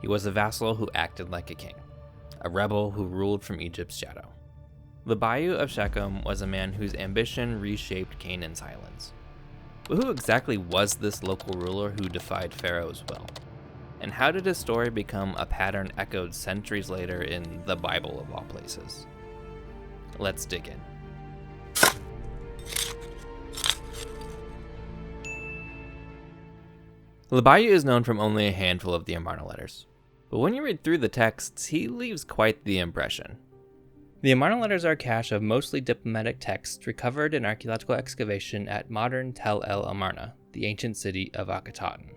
He was a vassal who acted like a king, a rebel who ruled from Egypt's shadow. The Bayou of Shechem was a man whose ambition reshaped Canaan's highlands. But who exactly was this local ruler who defied Pharaoh's will? And how did his story become a pattern echoed centuries later in the Bible of all places? Let's dig in. The Bayou is known from only a handful of the Amarna Letters, but when you read through the texts, he leaves quite the impression. The Amarna Letters are a cache of mostly diplomatic texts recovered in archaeological excavation at modern Tel el-Amarna, the ancient city of Akhetaten.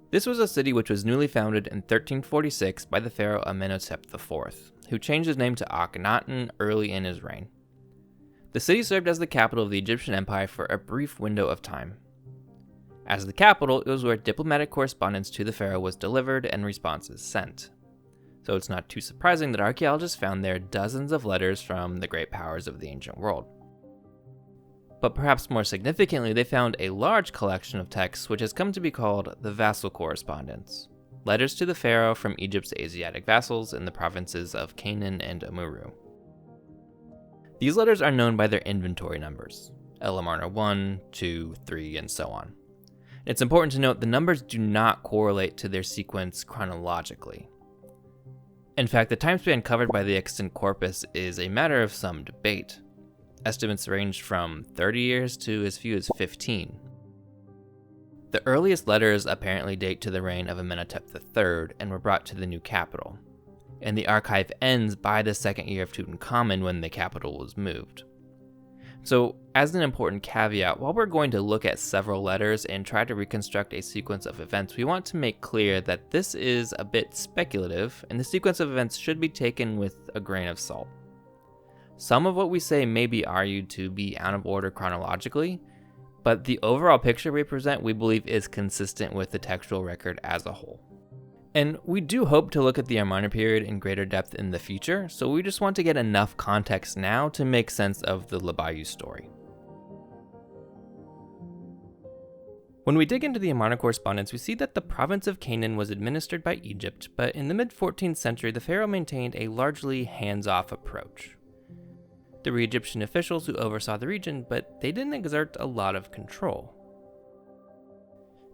This was a city which was newly founded in 1346 by the pharaoh Amenhotep IV, who changed his name to Akhenaten early in his reign. The city served as the capital of the Egyptian Empire for a brief window of time. As the capital, it was where diplomatic correspondence to the pharaoh was delivered and responses sent. So it's not too surprising that archaeologists found there dozens of letters from the great powers of the ancient world. But perhaps more significantly, they found a large collection of texts which has come to be called the vassal correspondence, letters to the pharaoh from Egypt's Asiatic vassals in the provinces of Canaan and Apiru. These letters are known by their inventory numbers, el-amarna 1, 2, 3, and so on. It's important to note the numbers do not correlate to their sequence chronologically. In fact, the time span covered by the extant corpus is a matter of some debate. Estimates range from 30 years to as few as 15. The earliest letters apparently date to the reign of Amenhotep III and were brought to the new capital, and the archive ends by the second year of Tutankhamun when the capital was moved. So, as an important caveat, while we're going to look at several letters and try to reconstruct a sequence of events, we want to make clear that this is a bit speculative, and the sequence of events should be taken with a grain of salt. Some of what we say may be argued to be out of order chronologically, but the overall picture we present, we believe, is consistent with the textual record as a whole. And we do hope to look at the Amarna period in greater depth in the future, so we just want to get enough context now to make sense of the Bayou story. When we dig into the Amarna correspondence, we see that the province of Canaan was administered by Egypt, but in the mid-14th century, the pharaoh maintained a largely hands-off approach. There were Egyptian officials who oversaw the region, but they didn't exert a lot of control.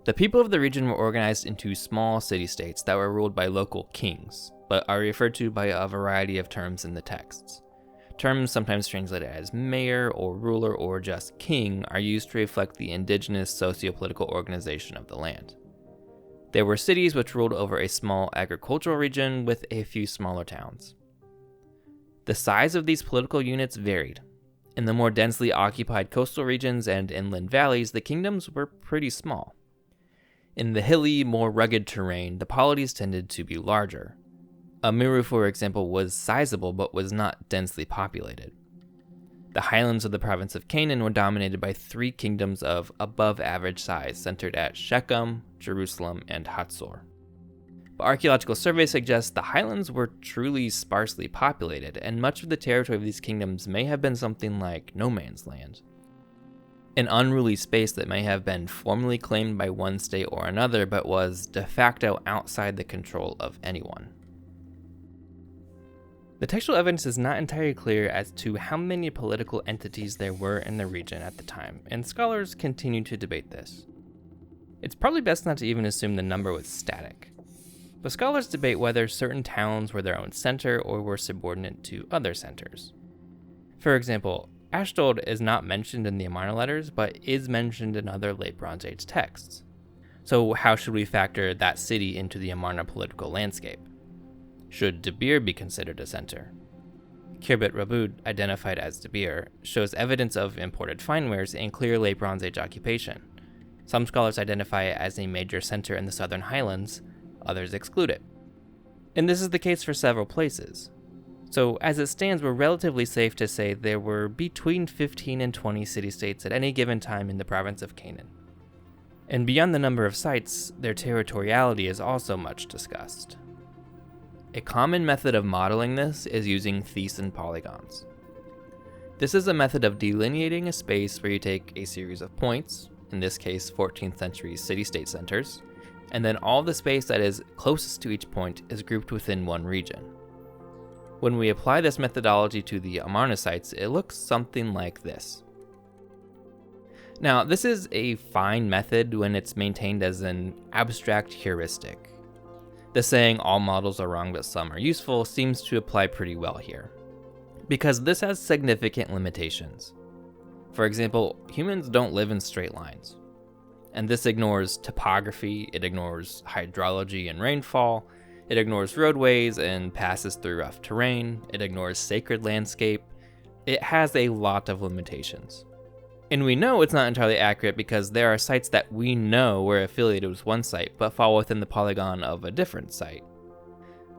The people of the region were organized into small city-states that were ruled by local kings, but are referred to by a variety of terms in the texts. Terms sometimes translated as mayor or ruler or just king are used to reflect the indigenous socio-political organization of the land. There were cities which ruled over a small agricultural region with a few smaller towns. The size of these political units varied. In the more densely occupied coastal regions and inland valleys, the kingdoms were pretty small. In the hilly, more rugged terrain, the polities tended to be larger. Apiru, for example, was sizable but was not densely populated. The highlands of the province of Canaan were dominated by three kingdoms of above-average size centered at Shechem, Jerusalem, and Hatzor. But archaeological surveys suggest the highlands were truly sparsely populated, and much of the territory of these kingdoms may have been something like no man's land. An unruly space that may have been formally claimed by one state or another, but was de facto outside the control of anyone. The textual evidence is not entirely clear as to how many political entities there were in the region at the time, and scholars continue to debate this. It's probably best not to even assume the number was static. But scholars debate whether certain towns were their own center or were subordinate to other centers. For example, Ashdod is not mentioned in the Amarna Letters, but is mentioned in other Late Bronze Age texts. So how should we factor that city into the Amarna political landscape? Should Debir be considered a center? Khirbet Rabud, identified as Debir, shows evidence of imported finewares and clear Late Bronze Age occupation. Some scholars identify it as a major center in the southern highlands, others exclude it. And this is the case for several places. So as it stands, we're relatively safe to say there were between 15 and 20 city-states at any given time in the province of Canaan. And beyond the number of sites, their territoriality is also much discussed. A common method of modeling this is using Thesan polygons. This is a method of delineating a space where you take a series of points, in this case 14th century city-state centers, and then all the space that is closest to each point is grouped within one region. When we apply this methodology to the Amarna sites, it looks something like this. Now, this is a fine method when it's maintained as an abstract heuristic. The saying all models are wrong but some are useful seems to apply pretty well here, because this has significant limitations. For example, humans don't live in straight lines, and this ignores topography, it ignores hydrology and rainfall, it ignores roadways and passes through rough terrain, it ignores sacred landscape. It has a lot of limitations. And we know it's not entirely accurate because there are sites that we know were affiliated with one site but fall within the polygon of a different site.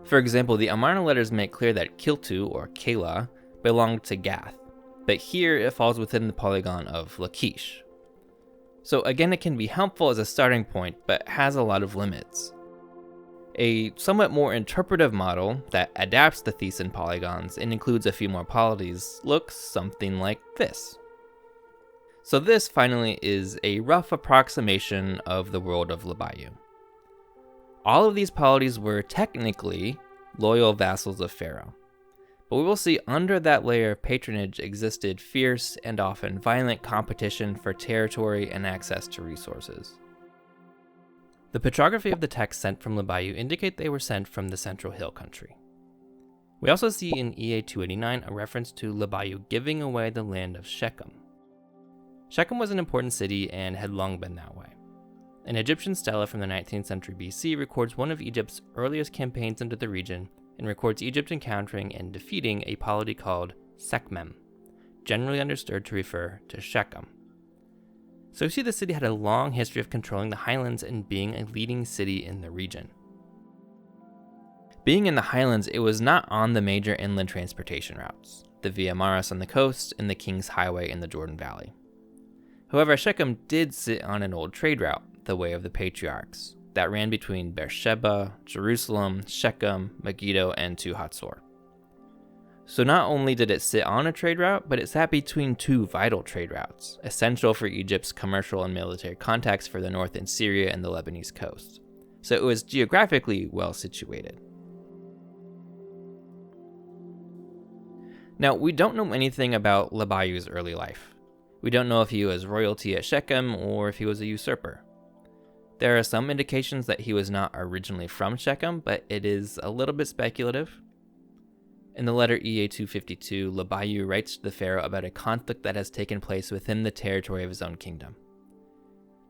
For example, the Amarna Letters make clear that Kiltu, or Kela, belonged to Gath, but here it falls within the polygon of Lachish. So again, it can be helpful as a starting point, but has a lot of limits. A somewhat more interpretive model that adapts the Thesan polygons and includes a few more polities looks something like this. So this, finally, is a rough approximation of the world of Labayu. All of these polities were technically loyal vassals of Pharaoh, but we will see under that layer of patronage existed fierce and often violent competition for territory and access to resources. The petrography of the texts sent from Labayu indicate they were sent from the central hill country. We also see in EA 289 a reference to Labayu giving away the land of Shechem. Shechem was an important city and had long been that way. An Egyptian stela from the 19th century BC records one of Egypt's earliest campaigns into the region and records Egypt encountering and defeating a polity called Shechem, generally understood to refer to Shechem. So we see the city had a long history of controlling the highlands and being a leading city in the region. Being in the highlands, it was not on the major inland transportation routes, the Via Maris on the coast and the King's Highway in the Jordan Valley. However, Shechem did sit on an old trade route, the Way of the Patriarchs, that ran between Beersheba, Jerusalem, Shechem, Megiddo, and to Hatzor. So not only did it sit on a trade route, but it sat between two vital trade routes, essential for Egypt's commercial and military contacts for the north in Syria and the Lebanese coast. So it was geographically well situated. Now, we don't know anything about Labayu's early life. We don't know if he was royalty at Shechem or if he was a usurper. There are some indications that he was not originally from Shechem, but it is a little bit speculative. In the letter EA 252, Labayu writes to the pharaoh about a conflict that has taken place within the territory of his own kingdom.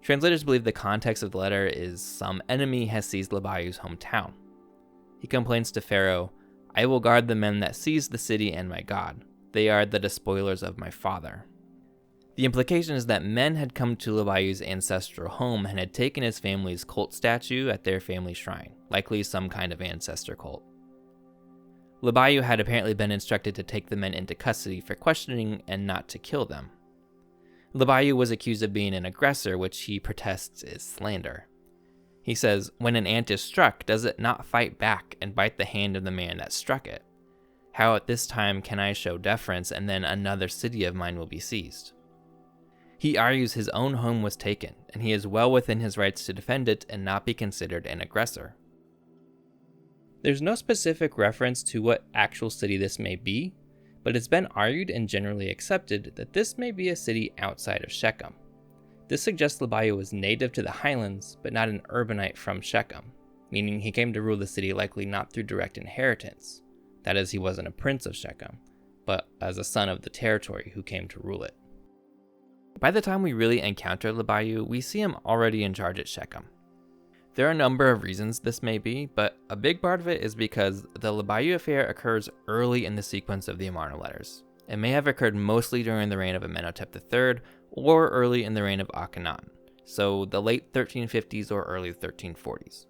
Translators believe the context of the letter is some enemy has seized Labayu's hometown. He complains to Pharaoh, "I will guard the men that seized the city and my God. They are the despoilers of my father." The implication is that men had come to Labayu's ancestral home and had taken his family's cult statue at their family shrine, likely some kind of ancestor cult. Labayu had apparently been instructed to take the men into custody for questioning and not to kill them. Labayu was accused of being an aggressor, which he protests is slander. He says, "When an ant is struck, does it not fight back and bite the hand of the man that struck it? How at this time can I show deference and then another city of mine will be seized?" He argues his own home was taken, and he is well within his rights to defend it and not be considered an aggressor. There's no specific reference to what actual city this may be, but it's been argued and generally accepted that this may be a city outside of Shechem. This suggests Labayu was native to the highlands, but not an urbanite from Shechem, meaning he came to rule the city likely not through direct inheritance. That is, he wasn't a prince of Shechem, but as a son of the territory who came to rule it. By the time we really encounter Labayu, we see him already in charge at Shechem. There are a number of reasons this may be, but a big part of it is because the Labayu affair occurs early in the sequence of the Amarna Letters. It may have occurred mostly during the reign of Amenhotep III or early in the reign of Akhenaten, so the late 1350s or early 1340s.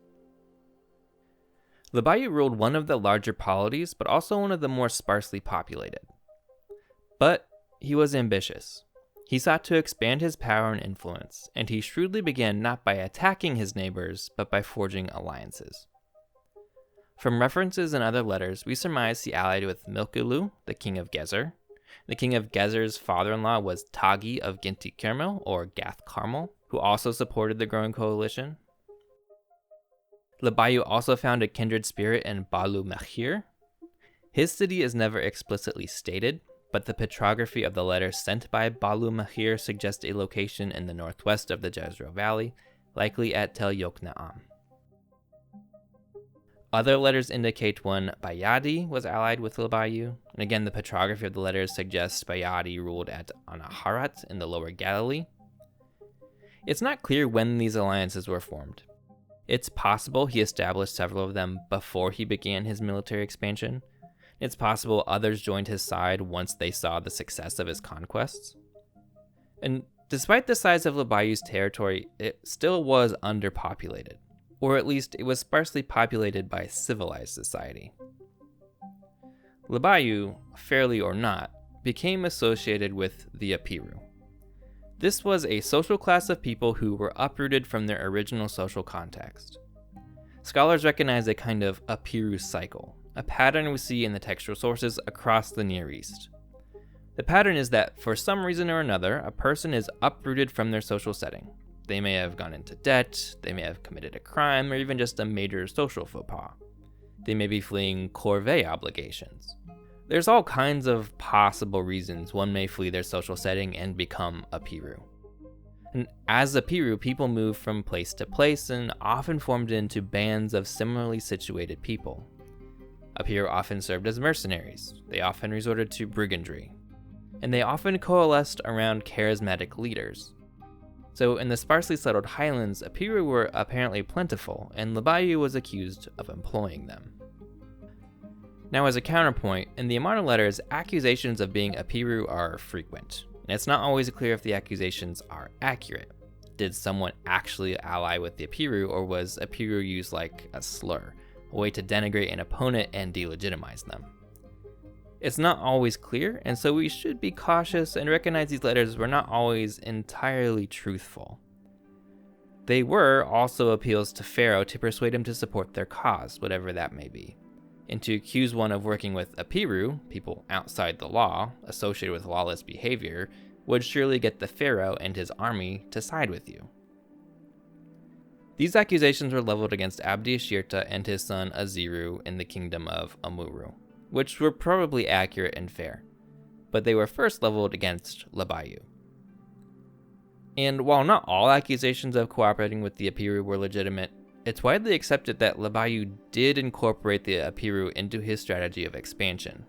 Labayu ruled one of the larger polities, but also one of the more sparsely populated. But he was ambitious. He sought to expand his power and influence, and he shrewdly began not by attacking his neighbors, but by forging alliances. From references in other letters, we surmise he allied with Milkilu, the king of Gezer. The king of Gezer's father-in-law was Tagi of Ginti Kermel, or Gath Carmel, who also supported the growing coalition. Libayu also found a kindred spirit in Balu Mechir. His city is never explicitly stated, but the petrography of the letters sent by Balu Mechir suggests a location in the northwest of the Jezreel Valley, likely at Tel Yokneam. Other letters indicate one Bayadi was allied with Libayu, and again the petrography of the letters suggests Bayadi ruled at Anaharat in the lower Galilee. It's not clear when these alliances were formed. It's possible he established several of them before he began his military expansion. It's possible others joined his side once they saw the success of his conquests. And despite the size of Libayu's territory, it still was underpopulated, or at least it was sparsely populated by civilized society. Libayu, fairly or not, became associated with the apiru. This was a social class of people who were uprooted from their original social context. Scholars recognize a kind of apiru cycle, a pattern we see in the textual sources across the Near East. The pattern is that, for some reason or another, a person is uprooted from their social setting. They may have gone into debt, they may have committed a crime, or even just a major social faux pas. They may be fleeing corvée obligations. There's all kinds of possible reasons one may flee their social setting and become apiru. And as apiru, people move from place to place and often formed into bands of similarly situated people. Apiru often served as mercenaries, they often resorted to brigandry, and they often coalesced around charismatic leaders. So in the sparsely settled highlands, apiru were apparently plentiful, and Libayu was accused of employing them. Now, as a counterpoint, in the Amarna Letters, accusations of being apiru are frequent, and it's not always clear if the accusations are accurate. Did someone actually ally with the apiru, or was apiru used like a slur, a way to denigrate an opponent and delegitimize them? It's not always clear, and so we should be cautious and recognize these letters were not always entirely truthful. They were also appeals to Pharaoh to persuade him to support their cause, whatever that may be. And to accuse one of working with apiru, people outside the law, associated with lawless behavior, would surely get the Pharaoh and his army to side with you. These accusations were leveled against Abdi-Ashirta and his son Aziru in the kingdom of Amuru, which were probably accurate and fair, but they were first leveled against Libayu. And while not all accusations of cooperating with the apiru were legitimate, it's widely accepted that Libayu did incorporate the apiru into his strategy of expansion.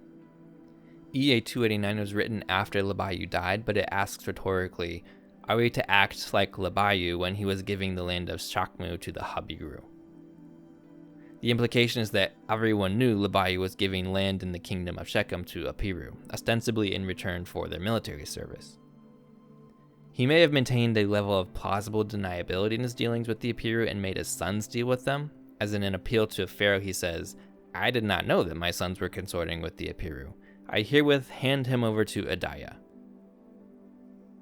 EA 289 was written after Libayu died, but it asks rhetorically, are we to act like Libayu when he was giving the land of Shechem to the Abiru? The implication is that everyone knew Libayu was giving land in the kingdom of Shechem to apiru, ostensibly in return for their military service. He may have maintained a level of plausible deniability in his dealings with the apiru and made his sons deal with them, as in an appeal to Pharaoh he says, I did not know that my sons were consorting with the apiru. I herewith hand him over to Adaya.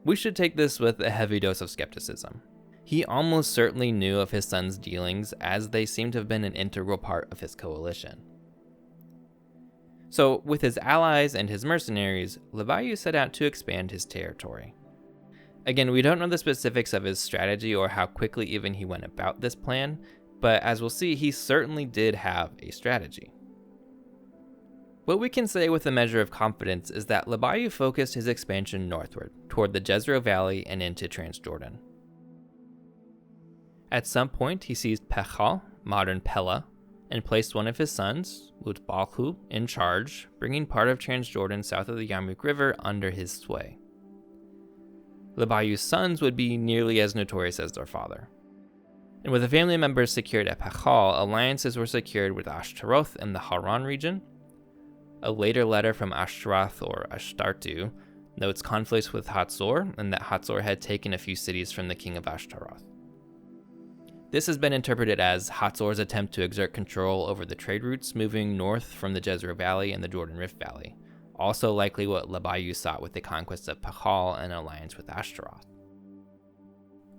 We should take this with a heavy dose of skepticism. He almost certainly knew of his sons' dealings, as they seem to have been an integral part of his coalition. So, with his allies and his mercenaries, Libayu set out to expand his territory. Again, we don't know the specifics of his strategy or how quickly even he went about this plan, but as we'll see, he certainly did have a strategy. What we can say with a measure of confidence is that Libayu focused his expansion northward, toward the Jezreel Valley and into Transjordan. At some point, he seized Pechal, modern Pella, and placed one of his sons, Utbalhu, in charge, bringing part of Transjordan south of the Yarmouk River under his sway. Libayu's sons would be nearly as notorious as their father. And with the family members secured at Pechal, alliances were secured with Ashtaroth in the Haran region. A later letter from Ashtaroth, or Ashtartu, notes conflicts with Hatzor, and that Hatzor had taken a few cities from the king of Ashtaroth. This has been interpreted as Hatzor's attempt to exert control over the trade routes moving north from the Jezreel Valley and the Jordan Rift Valley, also likely what Libayu sought with the conquest of Pechal and alliance with Ashtaroth.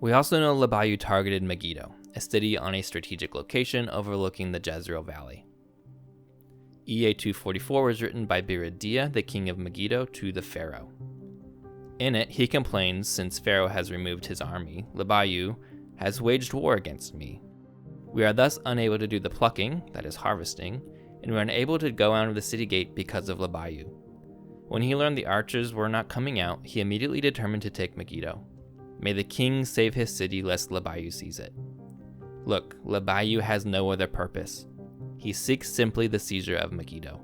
We also know Libayu targeted Megiddo, a city on a strategic location overlooking the Jezreel Valley. EA 244 was written by Biridia, the king of Megiddo, to the Pharaoh. In it, he complains, since Pharaoh has removed his army, Libayu has waged war against me. We are thus unable to do the plucking, that is harvesting, and we are unable to go out of the city gate because of Labayu. When he learned the archers were not coming out, he immediately determined to take Megiddo. May the king save his city lest Labayu seize it. Look, Labayu has no other purpose. He seeks simply the seizure of Megiddo.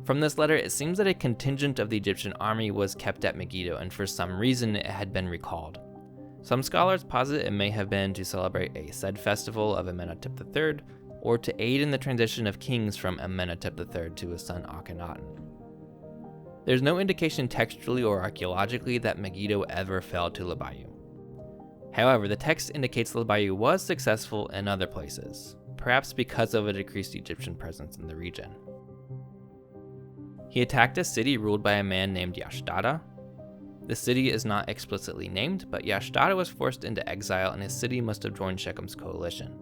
From this letter, it seems that a contingent of the Egyptian army was kept at Megiddo, and for some reason it had been recalled. Some scholars posit it may have been to celebrate a said festival of Amenhotep III, or to aid in the transition of kings from Amenhotep III to his son Akhenaten. There's no indication textually or archaeologically that Megiddo ever fell to Labayu. However, the text indicates Labayu was successful in other places, perhaps because of a decreased Egyptian presence in the region. He attacked a city ruled by a man named Yashdada. The city is not explicitly named, but Yashdada was forced into exile and his city must have joined Shechem's coalition.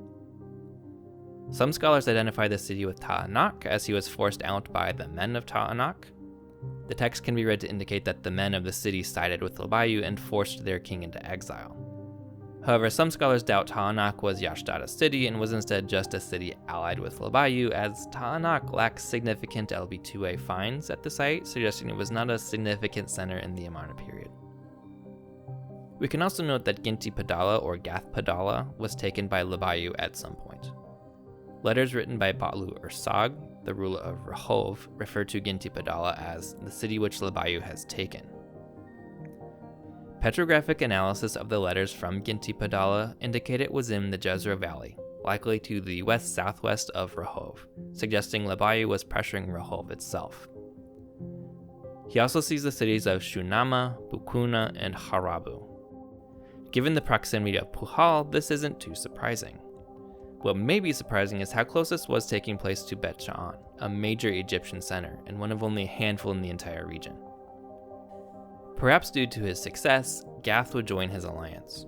Some scholars identify the city with Ta'anak, as he was forced out by the men of Ta'anak. The text can be read to indicate that the men of the city sided with Labayu and forced their king into exile. However, some scholars doubt Ta'anak was Yashdada's city and was instead just a city allied with Labayu, as Ta'anak lacks significant LB2A finds at the site, suggesting it was not a significant center in the Amarna period. We can also note that Ginti Padala or Gath Padala was taken by Labayu at some point. Letters written by Ba'lu Ursag, the ruler of Rehov, refer to Ginti Padala as the city which Labayu has taken. Petrographic analysis of the letters from Ginti Padala indicate it was in the Jezreel Valley, likely to the west-southwest of Rehov, suggesting Labayu was pressuring Rehov itself. He also sees the cities of Shunama, Bukuna, and Harabu. Given the proximity of Puhal, this isn't too surprising. What may be surprising is how close this was taking place to Bet Sha'an, a major Egyptian center, and one of only a handful in the entire region. Perhaps due to his success, Gath would join his alliance.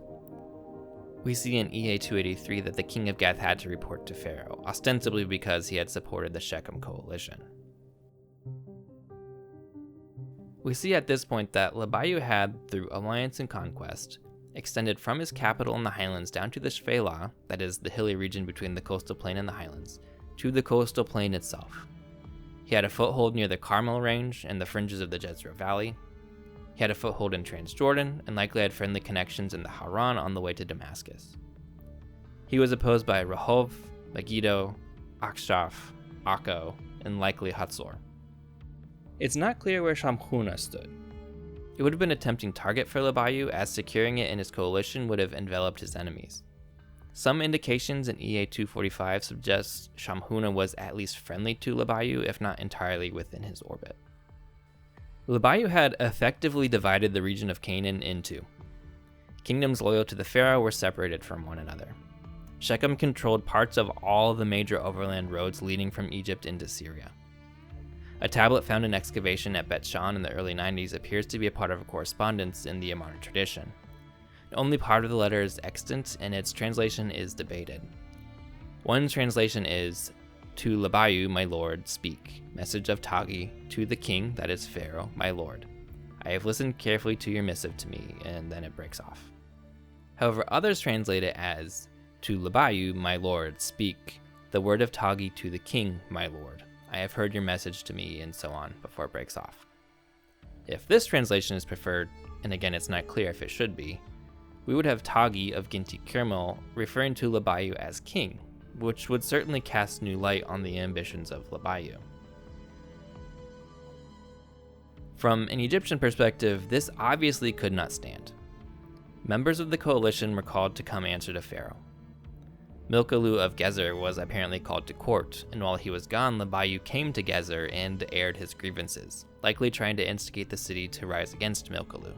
We see in EA 283 that the king of Gath had to report to Pharaoh, ostensibly because he had supported the Shechem coalition. We see at this point that Labayu had, through alliance and conquest, extended from his capital in the highlands down to the Shfela, that is the hilly region between the coastal plain and the highlands, to the coastal plain itself. He had a foothold near the Carmel range and the fringes of the Jezreel Valley. He had a foothold in Transjordan, and likely had friendly connections in the Haran on the way to Damascus. He was opposed by Rehov, Megiddo, Akshaf, Akko, and likely Hatzor. It's not clear where Shamhuna stood. It would have been a tempting target for Labayu, as securing it in his coalition would have enveloped his enemies. Some indications in EA 245 suggest Shamhuna was at least friendly to Labayu, if not entirely within his orbit. Labayu had effectively divided the region of Canaan in two. Kingdoms loyal to the pharaoh were separated from one another. Shechem controlled parts of all the major overland roads leading from Egypt into Syria. A tablet found in excavation at Bet Shan in the early 90s appears to be a part of a correspondence in the Amarna tradition. Only part of the letter is extant, and its translation is debated. One translation is, "To Labayu, my lord, speak. Message of Tagi, to the king, that is Pharaoh, my lord. I have listened carefully to your missive to me," and then it breaks off. However, others translate it as, "To Labayu, my lord, speak. The word of Tagi to the king, my lord. I have heard your message to me," and so on, before it breaks off. If this translation is preferred, and again it's not clear if it should be, we would have Tagi of Ginti Kirmel referring to Labayu as king, which would certainly cast new light on the ambitions of Labayu. From an Egyptian perspective, this obviously could not stand. Members of the coalition were called to come answer to Pharaoh. Milkalu of Gezer was apparently called to court, and while he was gone, Labayu came to Gezer and aired his grievances, likely trying to instigate the city to rise against Milkalu.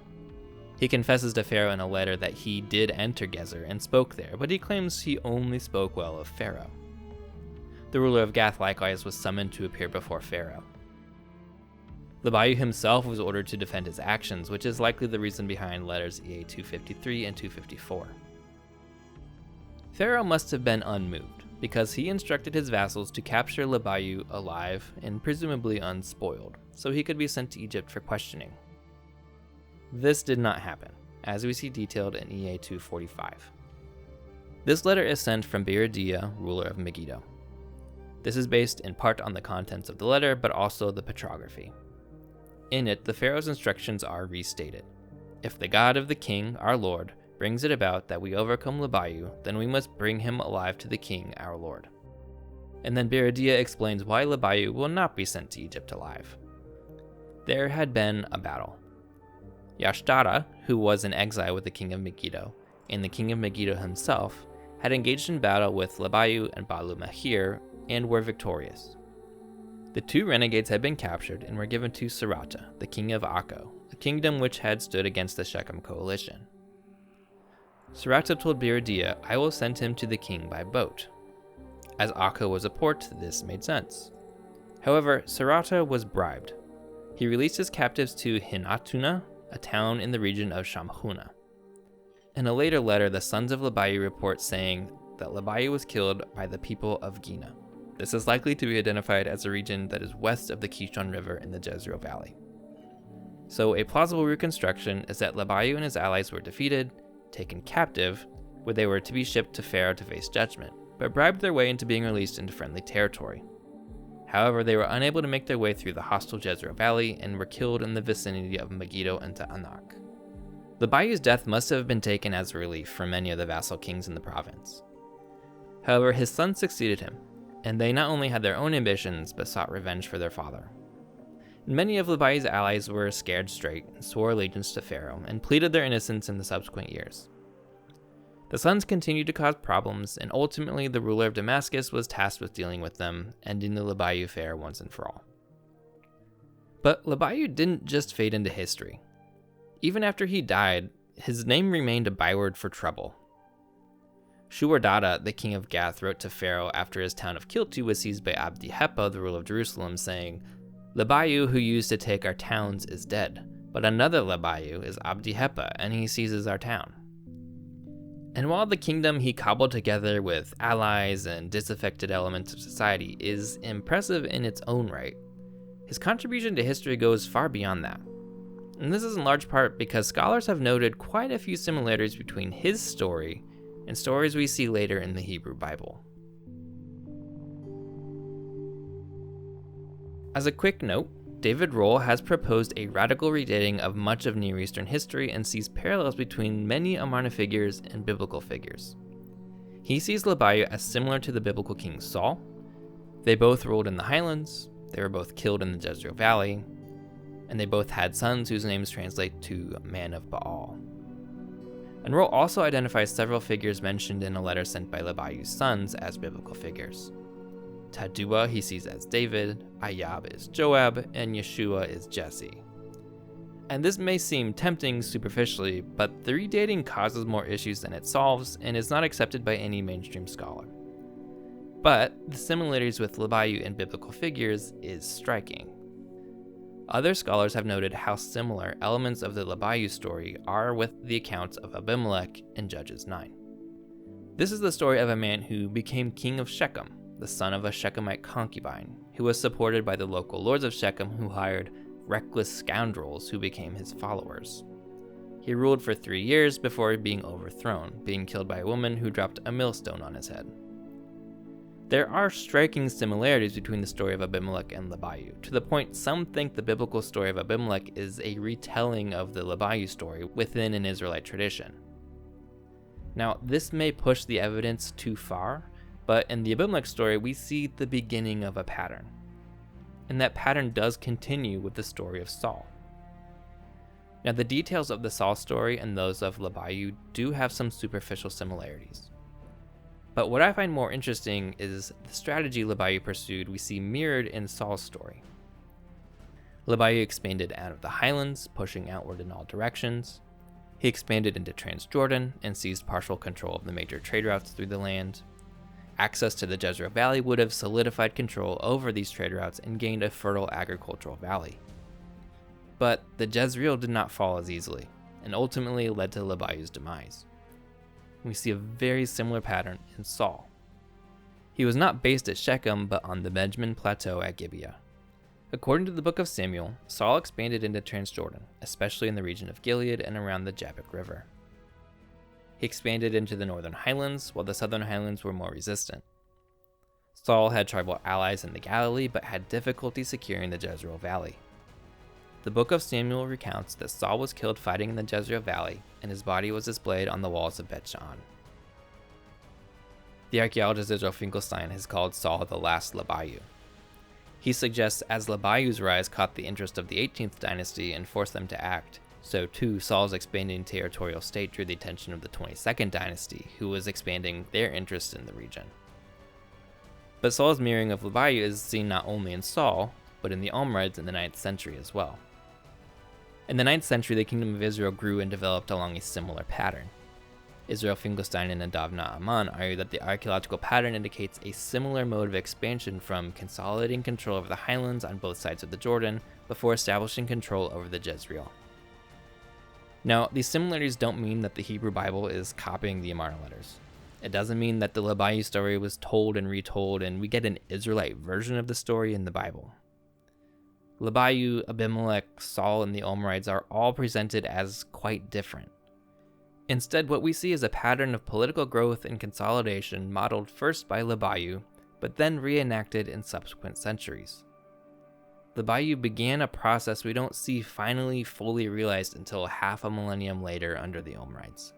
He confesses to Pharaoh in a letter that he did enter Gezer and spoke there, but he claims he only spoke well of Pharaoh. The ruler of Gath likewise was summoned to appear before Pharaoh. Labayu himself was ordered to defend his actions, which is likely the reason behind letters EA 253 and 254. Pharaoh must have been unmoved, because he instructed his vassals to capture Labayu alive and presumably unspoiled, so he could be sent to Egypt for questioning. This did not happen, as we see detailed in EA 245. This letter is sent from Berechiah, ruler of Megiddo. This is based in part on the contents of the letter, but also the petrography. In it, the pharaoh's instructions are restated. If the God of the king, our lord, brings it about that we overcome Libayu, then we must bring him alive to the king, our lord. And then Berechiah explains why Libayu will not be sent to Egypt alive. There had been a battle. Yashtara, who was in exile with the king of Megiddo, and the king of Megiddo himself, had engaged in battle with Libayu and Balu Mahir and were victorious. The two renegades had been captured and were given to Sarata, the king of Akko, a kingdom which had stood against the Shechem coalition. Sarata told Berechiah, "I will send him to the king by boat." As Akko was a port, this made sense. However, Sarata was bribed. He released his captives to Hinatuna, a town in the region of Shamhuna. In a later letter, the sons of Libayu report saying that Libayu was killed by the people of Gina. This is likely to be identified as a region that is west of the Kishon River in the Jezreel Valley. So a plausible reconstruction is that Libayu and his allies were defeated, taken captive, where they were to be shipped to Pharaoh to face judgment, but bribed their way into being released into friendly territory. However, they were unable to make their way through the hostile Jezreel Valley and were killed in the vicinity of Megiddo and Ta'anak. Libayu's death must have been taken as a relief for many of the vassal kings in the province. However, his sons succeeded him, and they not only had their own ambitions, but sought revenge for their father. Many of Libayu's allies were scared straight and swore allegiance to Pharaoh and pleaded their innocence in the subsequent years. The sons continued to cause problems, and ultimately the ruler of Damascus was tasked with dealing with them, ending the Libayu affair once and for all. But Libayu didn't just fade into history. Even after he died, his name remained a byword for trouble. Shuwardada, the king of Gath, wrote to Pharaoh after his town of Kiltu was seized by Abdi-Hepa, the ruler of Jerusalem, saying, "Libayu, who used to take our towns, is dead, but another Libayu is Abdi-Hepa, and he seizes our town." And while the kingdom he cobbled together with allies and disaffected elements of society is impressive in its own right, his contribution to history goes far beyond that. And this is in large part because scholars have noted quite a few similarities between his story and stories we see later in the Hebrew Bible. As a quick note, David Rohl has proposed a radical redating of much of Near Eastern history and sees parallels between many Amarna figures and biblical figures. He sees Libayu as similar to the biblical king Saul. They both ruled in the highlands, they were both killed in the Jezreel Valley, and they both had sons whose names translate to man of Baal. And Rohl also identifies several figures mentioned in a letter sent by Libayu's sons as biblical figures. Tadua he sees as David, Ayab is Joab, and Yeshua is Jesse. And this may seem tempting superficially, but the redating causes more issues than it solves and is not accepted by any mainstream scholar. But the similarities with Libayu and biblical figures is striking. Other scholars have noted how similar elements of the Libayu story are with the accounts of Abimelech in Judges 9. This is the story of a man who became king of Shechem, the son of a Shechemite concubine, who was supported by the local lords of Shechem who hired reckless scoundrels who became his followers. He ruled for 3 years before being overthrown, being killed by a woman who dropped a millstone on his head. There are striking similarities between the story of Abimelech and Libayu, to the point some think the biblical story of Abimelech is a retelling of the Libayu story within an Israelite tradition. Now, this may push the evidence too far, but in the Abimelech story, we see the beginning of a pattern. And that pattern does continue with the story of Saul. Now, the details of the Saul story and those of Libayu do have some superficial similarities. But what I find more interesting is the strategy Libayu pursued we see mirrored in Saul's story. Libayu expanded out of the highlands, pushing outward in all directions. He expanded into Transjordan and seized partial control of the major trade routes through the land. Access to the Jezreel Valley would have solidified control over these trade routes and gained a fertile agricultural valley. But the Jezreel did not fall as easily, and ultimately led to Libayu's demise. We see a very similar pattern in Saul. He was not based at Shechem, but on the Benjamin Plateau at Gibeah. According to the book of Samuel, Saul expanded into Transjordan, especially in the region of Gilead and around the Jabbok River. He expanded into the northern highlands, while the southern highlands were more resistant. Saul had tribal allies in the Galilee, but had difficulty securing the Jezreel Valley. The book of Samuel recounts that Saul was killed fighting in the Jezreel Valley, and his body was displayed on the walls of Bet-Shan. The archaeologist Israel Finkelstein has called Saul the last Labayu. He suggests as Labayu's rise caught the interest of the 18th dynasty and forced them to act, so too Saul's expanding territorial state drew the attention of the 22nd dynasty, who was expanding their interest in the region. But Saul's mirroring of Labayu is seen not only in Saul, but in the Almorites in the 9th century as well. In the 9th century, the kingdom of Israel grew and developed along a similar pattern. Israel Finkelstein and Nadav Naaman argue that the archaeological pattern indicates a similar mode of expansion from consolidating control over the highlands on both sides of the Jordan before establishing control over the Jezreel. Now, these similarities don't mean that the Hebrew Bible is copying the Amarna Letters. It doesn't mean that the Labayu story was told and retold and we get an Israelite version of the story in the Bible. Labayu, Abimelech, Saul, and the Almorites are all presented as quite different. Instead, what we see is a pattern of political growth and consolidation modeled first by Labayu, but then reenacted in subsequent centuries. Labayu began a process we don't see finally fully realized until half a millennium later under the Almorites.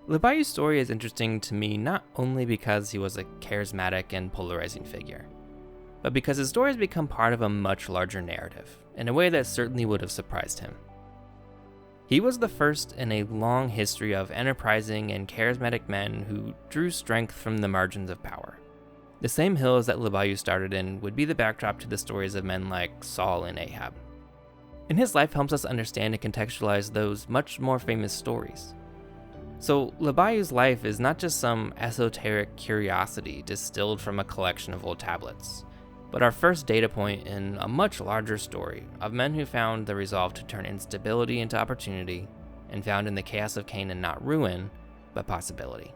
Labayu's story is interesting to me not only because he was a charismatic and polarizing figure, but because his story has become part of a much larger narrative, in a way that certainly would have surprised him. He was the first in a long history of enterprising and charismatic men who drew strength from the margins of power. The same hills that Labayu started in would be the backdrop to the stories of men like Saul and Ahab. And his life helps us understand and contextualize those much more famous stories. So Labayu's life is not just some esoteric curiosity distilled from a collection of old tablets, but our first data point in a much larger story of men who found the resolve to turn instability into opportunity and found in the chaos of Canaan not ruin, but possibility.